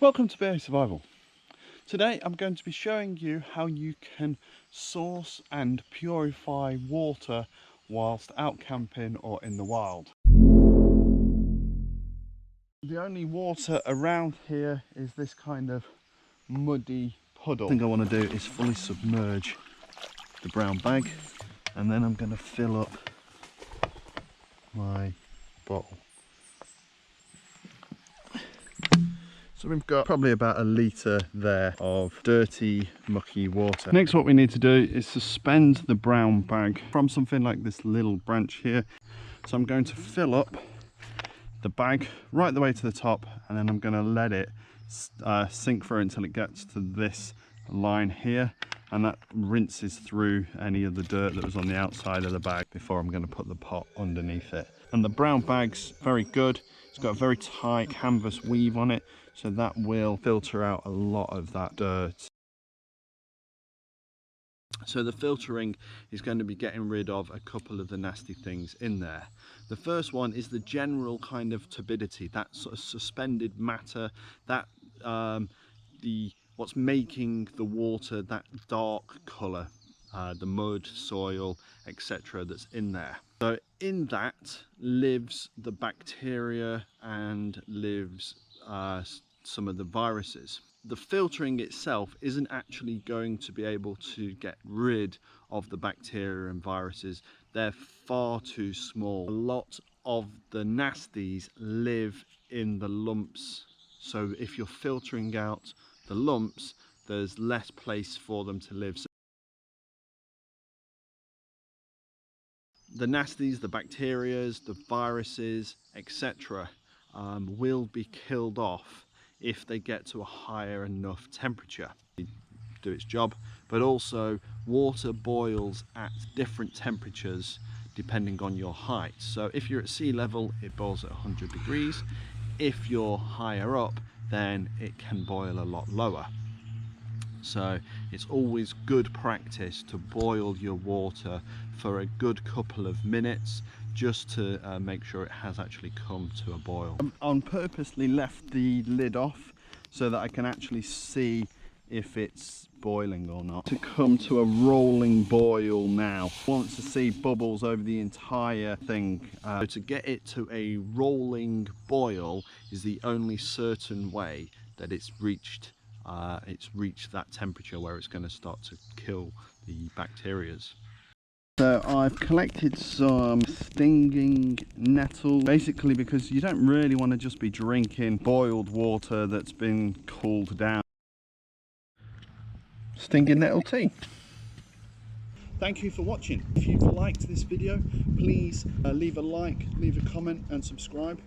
Welcome to BA Survival. Today I'm going to be showing you how you can source and purify water whilst out camping or in the wild. The only water around here is this kind of muddy puddle. The thing I want to do is fully submerge the brown bag, and then I'm going to fill up my bottle. So we've got probably about a litre there of dirty, mucky water. Next, what we need to do is suspend the brown bag from something like this little branch here. So I'm going to fill up the bag right the way to the top, and then I'm going to let it sink through until it gets to this line here, and that rinses through any of the dirt that was on the outside of the bag before I'm going to put the pot underneath it. And the brown bag's very good. It's got a very tight canvas weave on it, so that will filter out a lot of that dirt. So the filtering is going to be getting rid of a couple of the nasty things in there. The first one is the general kind of turbidity, that sort of suspended matter, that what's making the water that dark colour, the mud, soil, etc. that's in there. So in that lives the bacteria and lives some of the viruses. The filtering itself isn't actually going to be able to get rid of the bacteria and viruses. They're far too small. A lot of the nasties live in the lumps. So if you're filtering out the lumps, there's less place for them to live. So the nasties, the bacterias, the viruses, etc. will be killed off if they get to a higher enough temperature. It do its job, but also water boils at different temperatures depending on your height. So if you're at sea level, it boils at 100 degrees. If you're higher up, then it can boil a lot lower. So it's always good practice to boil your water for a good couple of minutes, just to make sure it has actually come to a boil. I purposely left the lid off so that I can actually see if it's boiling or not. To come to a rolling boil now. I want to see bubbles over the entire thing. So to get it to a rolling boil is the only certain way that it's reached that temperature where it's going to start to kill the bacterias. So I've collected some stinging nettle, basically because you don't really want to just be drinking boiled water that's been cooled down. Stinging nettle tea. Thank you for watching. If you've liked this video, please leave a like, leave a comment and subscribe.